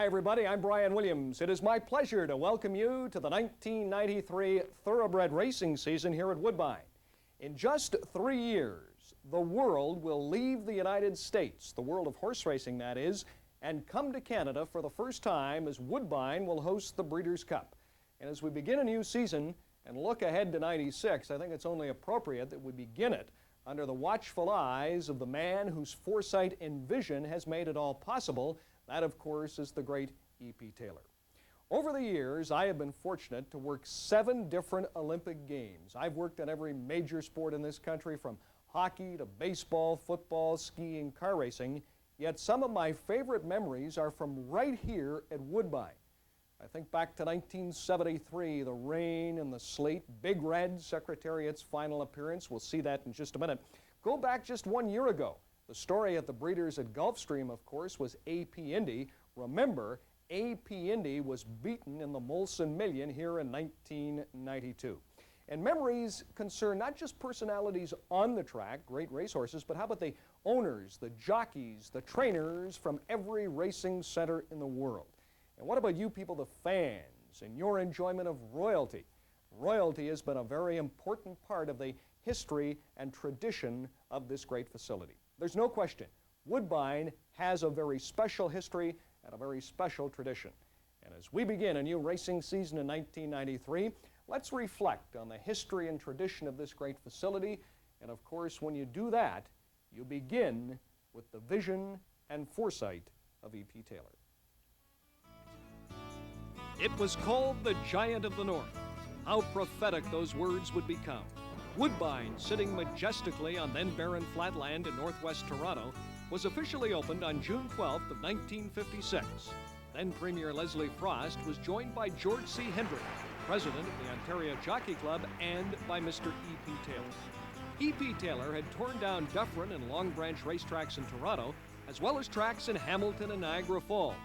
Hi everybody, I'm Brian Williams. It is my pleasure to welcome you to the 1993 Thoroughbred racing season here at Woodbine. In just 3 years, the world will leave the United States, the world of horse racing that is, and come to Canada for the first time as Woodbine will host the Breeders' Cup. And as we begin a new season and look ahead to 96, I think it's only appropriate that we begin it under the watchful eyes of the man whose foresight and vision has made it all possible. That, of course, is the great E.P. Taylor. Over the years, I have been fortunate to work 7 different Olympic Games. I've worked on every major sport in this country, from hockey to baseball, football, skiing, car racing, yet some of my favorite memories are from right here at Woodbine. I think back to 1973, the rain and the sleet, Big Red, Secretariat's final appearance. We'll see that in just a minute. Go back just 1 year ago. The story at the Breeders at Gulfstream, of course, was A.P. Indy. Remember, A.P. Indy was beaten in the Molson Million here in 1992. And memories concern not just personalities on the track, great racehorses, but how about the owners, the jockeys, the trainers from every racing center in the world? And what about you people, the fans, and your enjoyment of royalty? Royalty has been a very important part of the history and tradition of this great facility. There's no question, Woodbine has a very special history and a very special tradition. And as we begin a new racing season in 1993, let's reflect on the history and tradition of this great facility. And of course, when you do that, you begin with the vision and foresight of E.P. Taylor. It was called the Giant of the North. How prophetic those words would become. Woodbine, sitting majestically on then barren flatland in northwest Toronto, was officially opened on June 12th of 1956. Then Premier Leslie Frost was joined by George C. Hendrick, president of the Ontario Jockey Club, and by Mr. E.P. Taylor. E.P. Taylor had torn down Dufferin and Long Branch racetracks in Toronto, as well as tracks in Hamilton and Niagara Falls.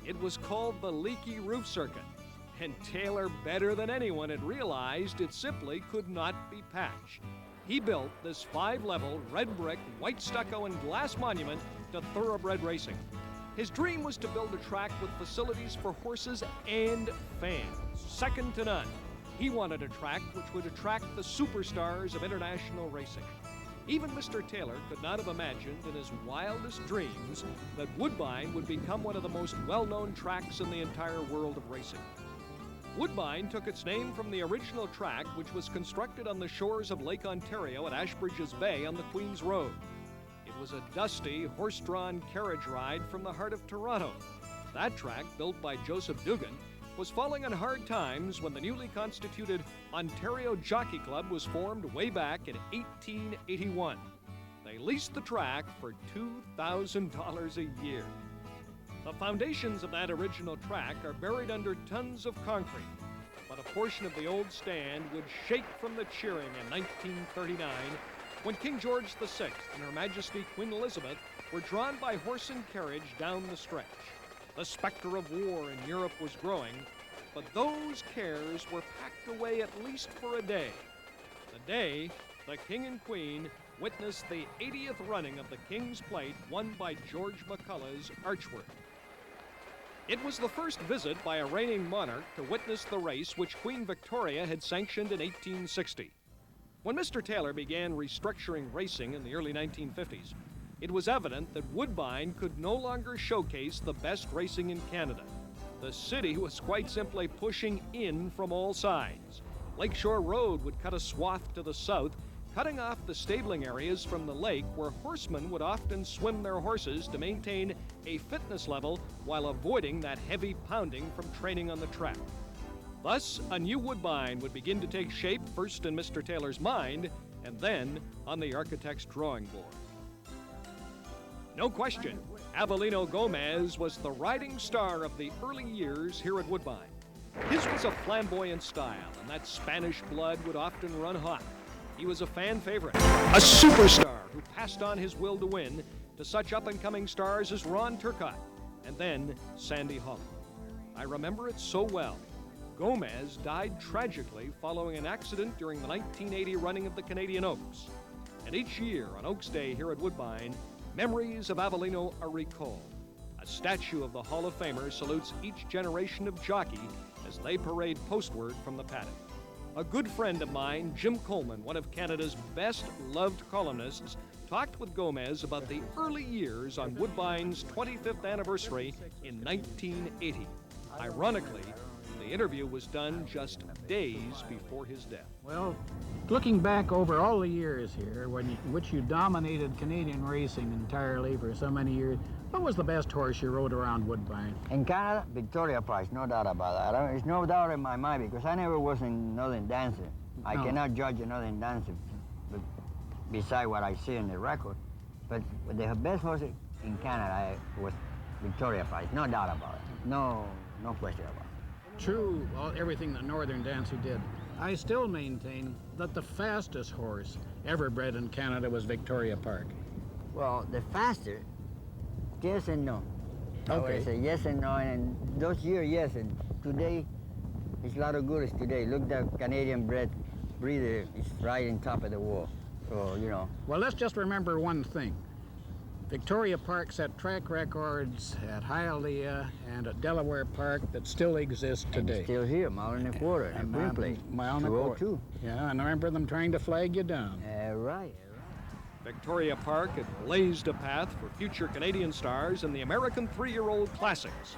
It was called the Leaky Roof Circuit. And Taylor, better than anyone, had realized it simply could not be patched. He built this 5-level, red brick, white stucco, and glass monument to thoroughbred racing. His dream was to build a track with facilities for horses and fans, second to none. He wanted a track which would attract the superstars of international racing. Even Mr. Taylor could not have imagined in his wildest dreams that Woodbine would become one of the most well-known tracks in the entire world of racing. Woodbine took its name from the original track, which was constructed on the shores of Lake Ontario at Ashbridges Bay on the Queen's Road. It was a dusty, horse-drawn carriage ride from the heart of Toronto. That track, built by Joseph Dugan, was falling on hard times when the newly constituted Ontario Jockey Club was formed way back in 1881. They leased the track for $2,000 a year. The foundations of that original track are buried under tons of concrete, but a portion of the old stand would shake from the cheering in 1939 when King George VI and Her Majesty Queen Elizabeth were drawn by horse and carriage down the stretch. The specter of war in Europe was growing, but those cares were packed away at least for a day. The day the King and Queen witnessed the 80th running of the King's Plate won by George McCullough's Archwork. It was the first visit by a reigning monarch to witness the race which Queen Victoria had sanctioned in 1860. When Mr. Taylor began restructuring racing in the early 1950s, it was evident that Woodbine could no longer showcase the best racing in Canada. The city was quite simply pushing in from all sides. Lakeshore Road would cut a swath to the south, cutting off the stabling areas from the lake where horsemen would often swim their horses to maintain a fitness level while avoiding that heavy pounding from training on the track. Thus, a new Woodbine would begin to take shape first in Mr. Taylor's mind and then on the architect's drawing board. No question, AVELINO GOMEZ was the riding star of the early years here at Woodbine. His was a flamboyant style, and that Spanish blood would often run hot. He was a fan favorite, a superstar who passed on his will to win to such up-and-coming stars as Ron Turcotte and then Sandy Holland. I remember it so well. Gomez died tragically following an accident during the 1980 running of the Canadian Oaks. And each year on Oaks Day here at Woodbine, memories of AVELINO are recalled. A statue of the Hall of Famer salutes each generation of jockey as they parade postward from the paddock. A good friend of mine, Jim Coleman, one of Canada's best-loved columnists, talked with Gomez about the early years on Woodbine's 25th anniversary in 1980. Ironically, the interview was done just days before his death. Well, looking back over all the years here, which you dominated Canadian racing entirely for so many years, what was the best horse you rode around Woodbine? In Canada, Victoria Prize, no doubt about that. There's no doubt in my mind because I never was in Northern Dancer. I cannot judge a Northern Dancer beside what I see in the record. But the best horse in Canada was Victoria Prize, no doubt about it. No question about it. True, everything that Northern Dancer did. I still maintain that the fastest horse ever bred in Canada was Victoria Park. Well, the faster, yes and no. Okay. I would say yes and no, and those years, yes, and today, it's a lot of good as today. Look, the Canadian bred breeder is right on top of the wall, so, you know. Well, let's just remember one thing. Victoria Park set track records at Hialeah and at Delaware Park that still exist today. And still here, mile and a quarter, and Brimpley, 202. Yeah, and I remember them trying to flag you down. Right. Victoria Park had blazed a path for future Canadian stars in the American three-year-old classics.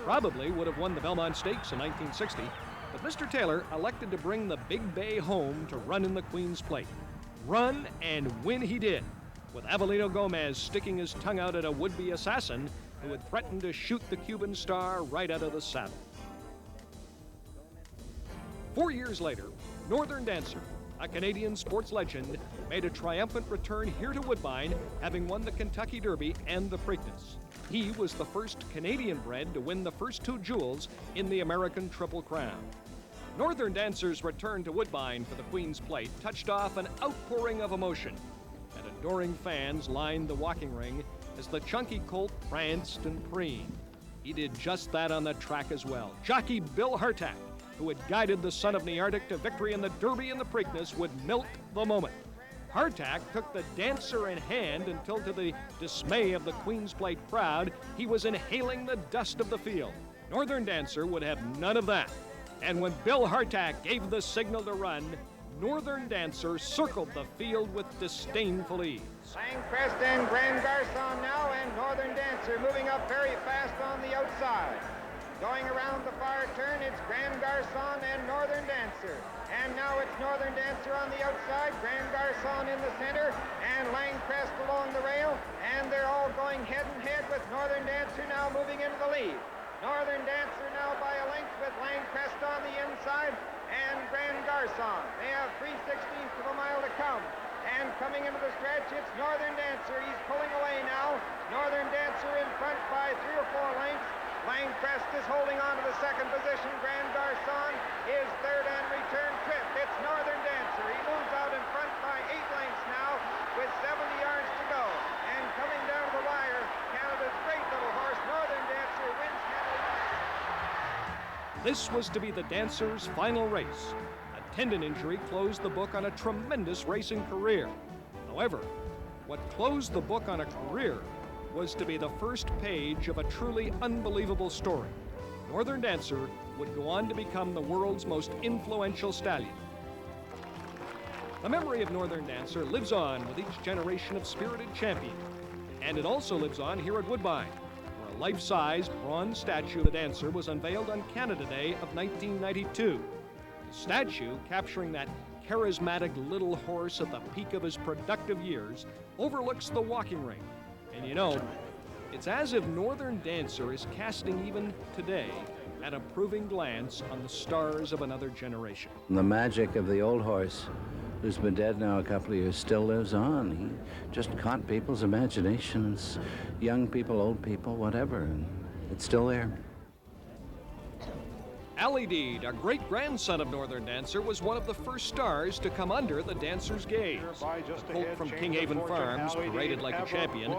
Probably would have won the Belmont Stakes in 1960, but Mr. Taylor elected to bring the Big Bay home to run in the Queen's Plate. Run and win he did, with AVELINO GOMEZ sticking his tongue out at a would-be assassin who had threatened to shoot the Cuban star right out of the saddle. 4 years later, Northern Dancer, a Canadian sports legend, made a triumphant return here to Woodbine, having won the Kentucky Derby and the Preakness. He was the first Canadian bred to win the first two jewels in the American Triple Crown. Northern Dancer's return to Woodbine for the Queen's Plate touched off an outpouring of emotion, and adoring fans lined the walking ring as the chunky colt pranced and preened. He did just that on the track as well. Jockey Bill Hartack, who had guided the son of Neartic to victory in the Derby and the Preakness, would milk the moment. Hartack took the Dancer in hand until, to the dismay of the Queen's Plate crowd, he was inhaling the dust of the field. Northern Dancer would have none of that. And when Bill Hartack gave the signal to run, Northern Dancer circled the field with disdainful ease. Langcrest and Grand Garçon now, and Northern Dancer moving up very fast on the outside. Going around the far turn, it's Grand Garçon and Northern Dancer. And now it's Northern Dancer on the outside, Grand Garçon in the center, and Langcrest along the rail. And they're all going head and head with Northern Dancer now moving into the lead. Northern Dancer now by a length with Langcrest on the inside and Grand Garçon. They have 3/16 of a mile to come. And coming into the stretch, it's Northern Dancer. He's pulling away now. Northern Dancer in front by 3 or 4 lengths. Langcrest is holding on to the second position. Grand Garçon is third and return trip. It's Northern Dancer. He moves out in front by 8 lengths now with 70 yards to go. And coming down the wire, Canada's great little horse, Northern Dancer, wins heavily. This was to be the Dancer's final race. A tendon injury closed the book on a tremendous racing career. However, what closed the book on a career was to be the first page of a truly unbelievable story. Northern Dancer would go on to become the world's most influential stallion. The memory of Northern Dancer lives on with each generation of spirited champions, and it also lives on here at Woodbine, where a life-size bronze statue of the Dancer was unveiled on Canada Day of 1992. The statue, capturing that charismatic little horse at the peak of his productive years, overlooks the walking ring. And you know, it's as if Northern Dancer is casting even today an approving glance on the stars of another generation. The magic of the old horse, who's been dead now a couple of years, still lives on. He just caught people's imaginations, young people, old people, whatever, and it's still there. Ali Deed, a great-grandson of Northern Dancer, was one of the first stars to come under the Dancer's gaze. The colt from Kinghaven Farms paraded like a champion,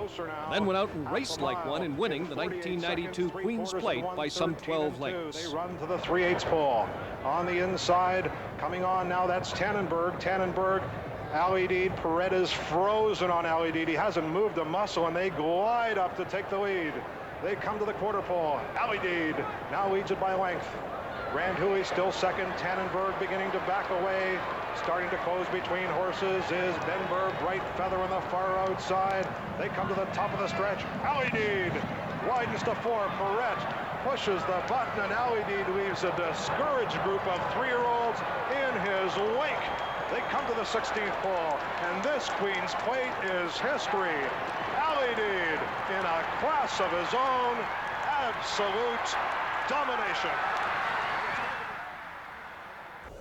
then went out and raced like one in winning the 1992 Queen's Plate by some 12 lengths. They run to the 3/8 pole. On the inside, coming on now, that's Tannenberg, Ali Deed, Paredes frozen on Ali Deed. He hasn't moved a muscle, and they glide up to take the lead. They come to the quarter pole. Allideed now leads it by length. Grand Hui still second. Tannenberg beginning to back away. Starting to close between horses is Denver, Bright Feather on the far outside. They come to the top of the stretch. Allideed widens to 4. Perret pushes the button, and Allideed leaves a discouraged group of 3-year-olds in his wake. They come to the 16th pole, and this Queen's Plate is history. Allideed in a class of his own, absolute domination.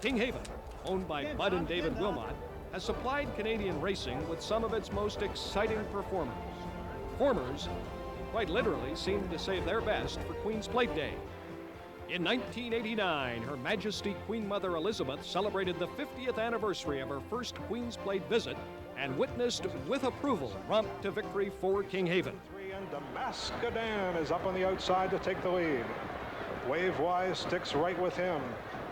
King Haven, owned by Bud and David Wilmot, has supplied Canadian racing with some of its most exciting performers. Performers quite literally seemed to save their best for Queen's Plate Day. In 1989, Her Majesty Queen Mother Elizabeth celebrated the 50th anniversary of her first Queen's Plate visit and witnessed with approval romp to victory for King Haven. And Damascadan is up on the outside to take the lead. Wavewise sticks right with him.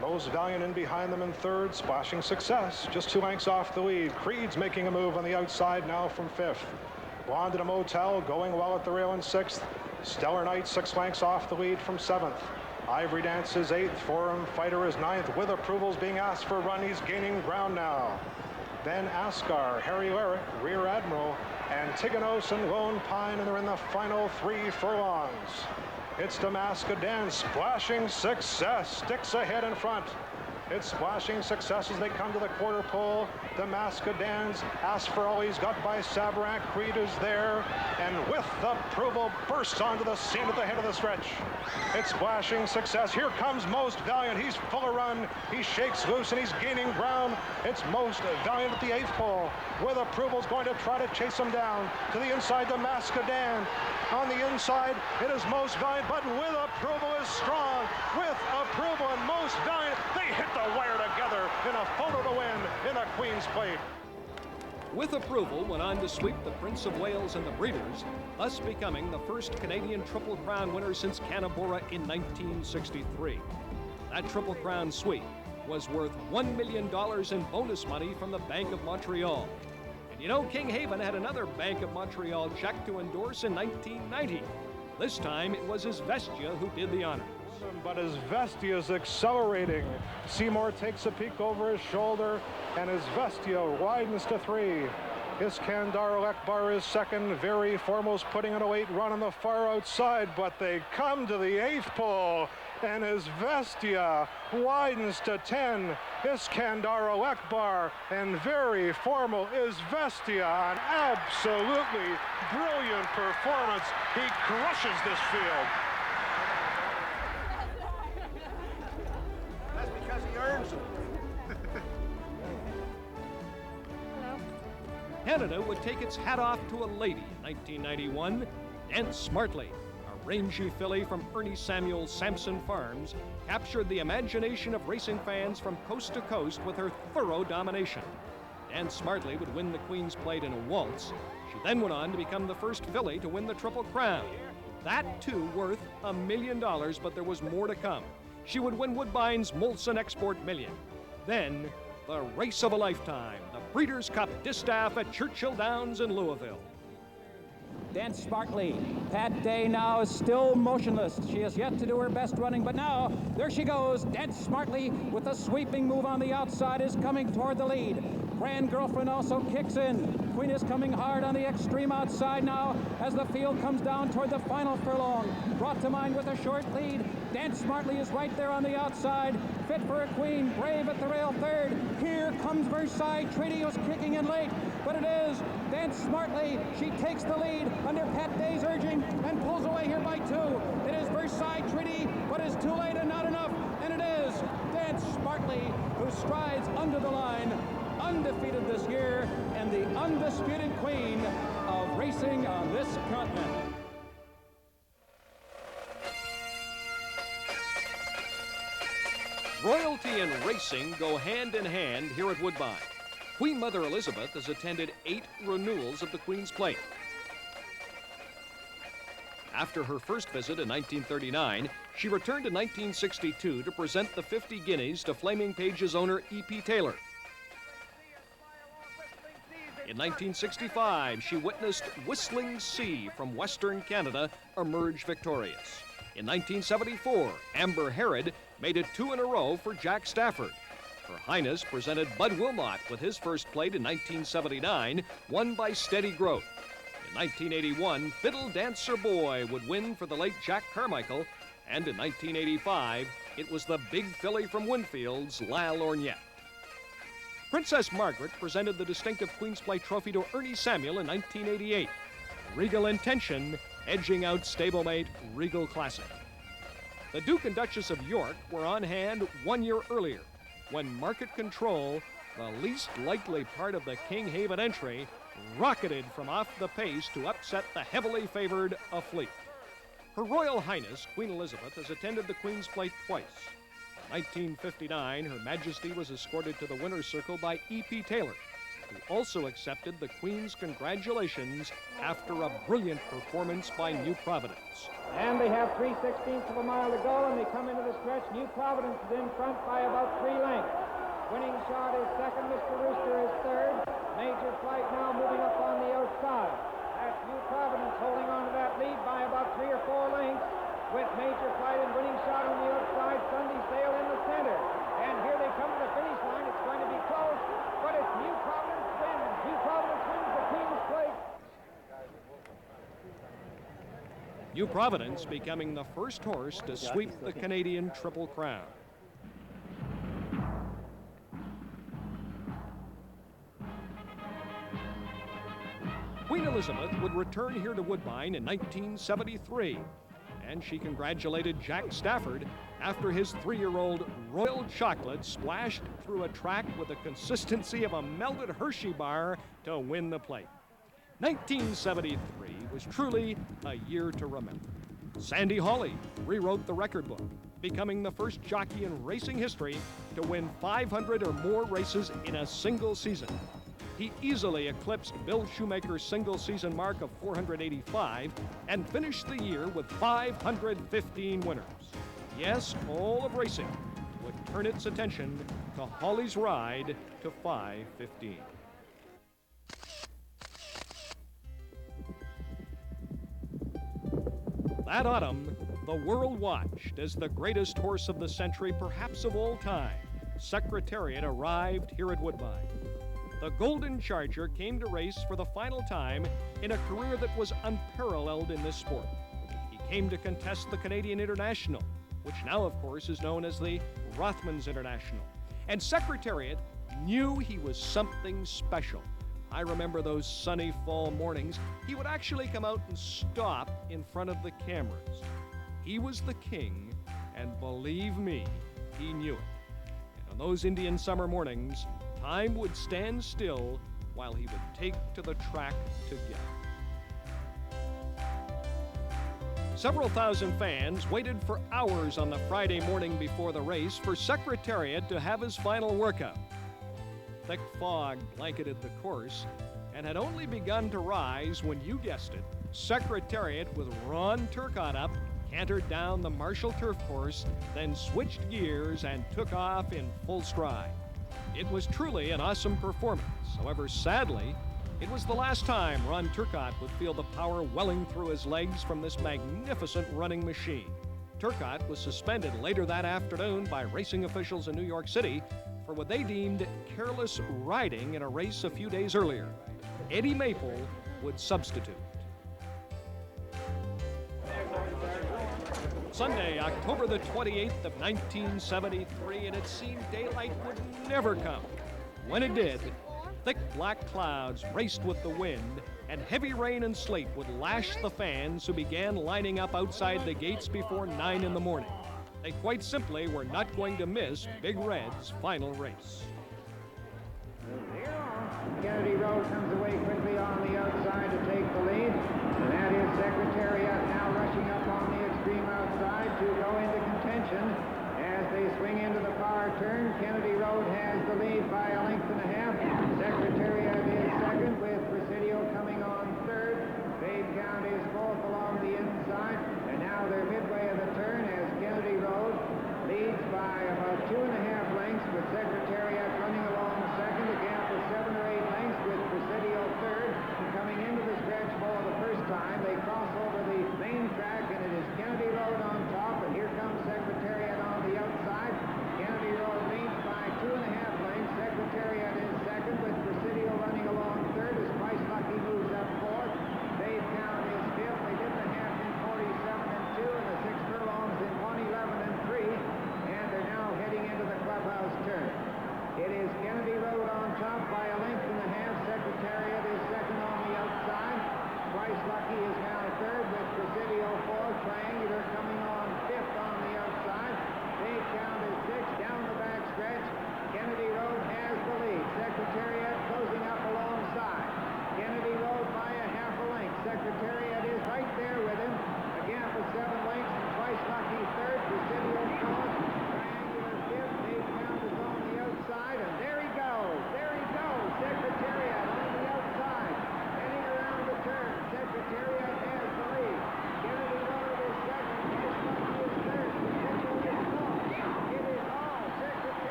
Most Valiant in behind them in third. Splashing Success just 2 lengths off the lead. Creed's making a move on the outside now from 5th. Blonde at a Motel going well at the rail in 6th. Stellar Knight 6 lengths off the lead from 7th. Ivory Dance is 8th. Forum Fighter is 9th. With approvals being asked for a run, he's gaining ground now. Then Ascar, Harry Lyric, Rear Admiral, Antigonos and Lone Pine, and they're in the final 3 furlongs. It's Damascadan, Splashing Success, sticks ahead in front. It's Splashing Success as they come to the quarter pole. Damascadan's asked for all he's got by Sabrak. Creed is there, and with approval bursts onto the scene at the head of the stretch. It's Splashing Success. Here comes Most Valiant. He's full of run. He shakes loose and he's gaining ground. It's Most Valiant at the 8th pole. With approval's going to try to chase him down to the inside. Damascadan on the inside. It is Most Valiant, but with approval is strong. With approval and Most Valiant, they hit the wire together in a photo to win in the Queen's Plate. With approval went on to sweep the Prince of Wales and the Breeders, thus becoming the first Canadian Triple Crown winner since Canberra in 1963. That Triple Crown sweep was worth $1 million in bonus money from the Bank of Montreal. And you know, King Haven had another Bank of Montreal check to endorse in 1990. This time it was his Vestia who did the honors. But his Vestia is accelerating. Seymour takes a peek over his shoulder, and his Vestia widens to 3. Iskandar Lekbar is second. Very Foremost putting in a late run on the far outside, but they come to the 8th pole, and his Vestia widens to 10. Iskandar Lekbar and Very Formal is Vestia. An absolutely brilliant performance. He crushes this field. Canada would take its hat off to a lady in 1991. Dance Smartly, a rangy filly from Ernie Samuel's Sampson Farms, captured the imagination of racing fans from coast to coast with her thorough domination. Dance Smartly would win the Queen's Plate in a waltz. She then went on to become the first filly to win the Triple Crown. That, too, worth $1 million, but there was more to come. She would win Woodbine's Molson Export Million. Then, the race of a lifetime, the Breeders' Cup Distaff at Churchill Downs in Louisville. Dance Smartly. Pat Day now is still motionless. She has yet to do her best running, but now, there she goes. Dance Smartly with a sweeping move on the outside is coming toward the lead. Grand Girlfriend also kicks in. Queen is coming hard on the extreme outside now as the field comes down toward the final furlong. Brought to mind with a short lead. Dance Smartly is right there on the outside. Fit for a Queen. Brave at the rail third. Here comes Versailles Treaty, who's kicking in late. But it is Dance Smartly. She takes the lead under Pat Day's urging and pulls away here by 2. It is Versailles Treaty, but is too late and not enough. And it is Dance Smartly who strides under the line, undefeated this year, and the undisputed queen of racing on this continent. Royalty and racing go hand in hand here at Woodbine. Queen Mother Elizabeth has attended 8 renewals of the Queen's Plate. After her first visit in 1939, she returned in 1962 to present the 50 guineas to Flaming Page's owner, E.P. Taylor. In 1965, she witnessed Whistling Sea from Western Canada emerge victorious. In 1974, Amber Herod made it 2 in a row for Jack Stafford. Her Highness presented Bud Wilmot with his first plate in 1979, won by Steady Growth. In 1981, Fiddle Dancer Boy would win for the late Jack Carmichael, and in 1985, it was the big filly from Winfield's La Lorgnette. Princess Margaret presented the distinctive Queen's Plate trophy to Ernie Samuel in 1988. Regal Intention edging out stablemate Regal Classic. The Duke and Duchess of York were on hand 1 year earlier, when Market Control, the least likely part of the King Haven entry, rocketed from off the pace to upset the heavily favored Afleet. Her Royal Highness, Queen Elizabeth, has attended the Queen's Plate twice. In 1959, Her Majesty was escorted to the winner's circle by E.P. Taylor, who also accepted the Queen's congratulations after a brilliant performance by New Providence. And they have 3/16 of a mile to go, and they come into the stretch. New Providence is in front by about 3 lengths. Winning Shot is second. Mr. Rooster is third. Major Flight now moving up on the outside. That's New Providence holding on to that lead by about 3 or 4 lengths, with Major Flight and Winning Shot on the outside. Sunday Sail in the center. And here they come to the finish line. It's going to be close, but it's New Providence wins. New Providence wins the Queen's Plate. New Providence becoming the first horse to sweep the Canadian Triple Crown. Queen Elizabeth would return here to Woodbine in 1973, and she congratulated Jack Stafford after his 3-year-old Royal Chocolate splashed through a track with the consistency of a melted Hershey bar to win the plate. 1973 was truly a year to remember. Sandy Hawley rewrote the record book, becoming the first jockey in racing history to win 500 or more races in a single season. He easily eclipsed Bill Shoemaker's single-season mark of 485 and finished the year with 515 winners. Yes, all of racing would turn its attention to Hawley's ride to 515. That autumn, the world watched as the greatest horse of the century, perhaps of all time, Secretariat, arrived here at Woodbine. The Golden Charger came to race for the final time in a career that was unparalleled in this sport. He came to contest the Canadian International, which now, of course, is known as the Rothmans International. And Secretariat knew he was something special. I remember those sunny fall mornings. He would actually come out and stop in front of the cameras. He was the king, and believe me, he knew it. And on those Indian summer mornings, time would stand still while he would take to the track together. Several thousand fans waited for hours on the Friday morning before the race for Secretariat to have his final workout. Thick fog blanketed the course and had only begun to rise when, you guessed it, Secretariat with Ron Turcotte up cantered down the Marshall Turf Course, then switched gears and took off in full stride. It was truly an awesome performance. However, sadly, it was the last time Ron Turcotte would feel the power welling through his legs from this magnificent running machine. Turcotte was suspended later that afternoon by racing officials in New York City for what they deemed careless riding in a race a few days earlier. Eddie Maple would substitute. Sunday, October the 28th of 1973, and it seemed daylight would never come. When it did, thick black clouds raced with the wind, and heavy rain and sleet would lash the fans who began lining up outside the gates before 9 in the morning. They quite simply were not going to miss Big Red's final race. Kennedy Road comes away quickly on the outside to take the lead, and that is Secretariat now rushing up on the extreme outside to go into contention. As they swing into the far turn, Kennedy Road has the lead by a length and a half. Secretariat is second, with Presidio coming on third. Babe Count is fourth along the inside, and now they're midway of the turn as Kennedy Road leads by about 2.5 lengths, with Secretariat running along second, a gap of 7 or 8 lengths, with Presidio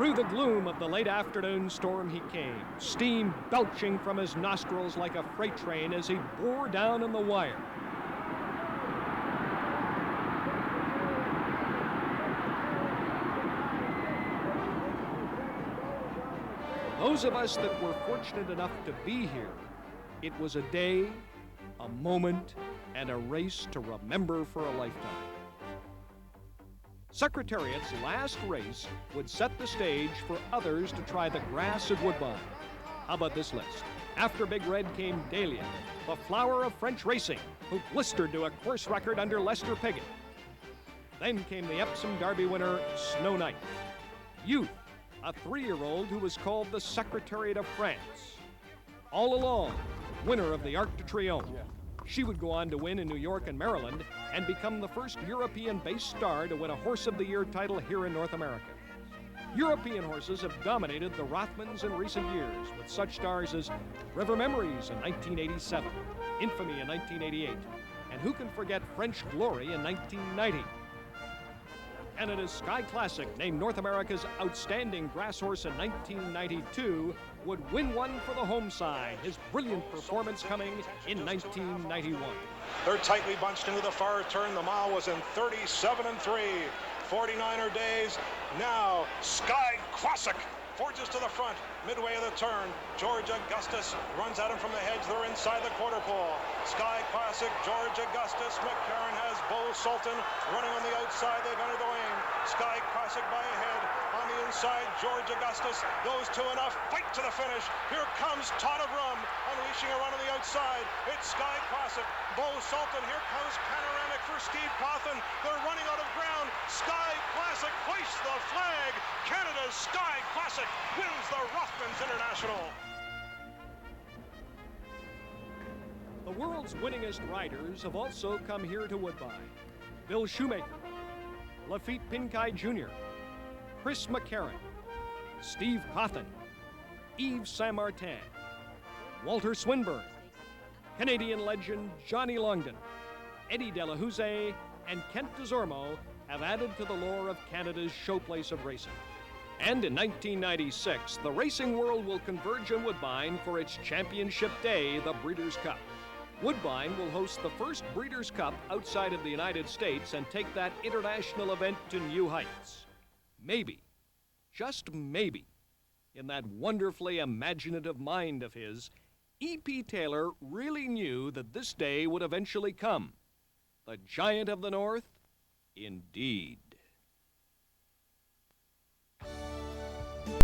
Through the gloom of the late afternoon storm he came, steam belching from his nostrils like a freight train as he bore down on the wire. For those of us that were fortunate enough to be here, it was a day, a moment, and a race to remember for a lifetime. Secretariat's last race would set the stage for others to try the grass at Woodbine. How about this list? After Big Red came Dahlia, the flower of French racing, who blistered to a course record under Lester Piggott. Then came the Epsom Derby winner, Snow Knight. Youth, a 3-year-old who was called the Secretariat of France. All Along, winner of the Arc de Triomphe. She would go on to win in New York and Maryland and become the first European-based star to win a Horse of the Year title here in North America. European horses have dominated the Rothmans in recent years, with such stars as River Memories in 1987, Infamy in 1988, and who can forget French Glory in 1990. Canada's Sky Classic, named North America's outstanding grass horse in 1992, would win one for the home side, his brilliant performance coming in 1991. They're tightly bunched into the far turn. The mile was in 37 and 3. 49er days. Now, Sky Classic forges to the front, midway of the turn. George Augustus runs at him from the hedge. They're inside the quarter pole. Sky Classic, George Augustus. McCarron has Bo Sultan running on the outside. They've entered the lane. Sky Classic by a head. On the inside, George Augustus. Those two enough. Fight to the finish. Here comes Todd of Rum, unleashing a run on the outside. It's Sky Classic. Bo Sultan. Here comes Panoramic for Steve Cawthon. They're running out of ground. Sky Classic hoists the flag. Canada's Sky Classic wins the Rothmans International. The world's winningest riders have also come here to Woodbine. Bill Shoemaker, Lafitte Pincay Jr., Chris McCarron, Steve Cawthon, Yves Saint-Martin, Walter Swinburne, Canadian legend Johnny Longden, Eddie Delahousse, and Kent Desormeaux have added to the lore of Canada's showplace of racing. And in 1996, the racing world will converge in Woodbine for its championship day, the Breeders' Cup. Woodbine will host the first Breeders' Cup outside of the United States and take that international event to new heights. Maybe, just maybe, in that wonderfully imaginative mind of his, E.P. Taylor really knew that this day would eventually come. The Giant of the North, indeed.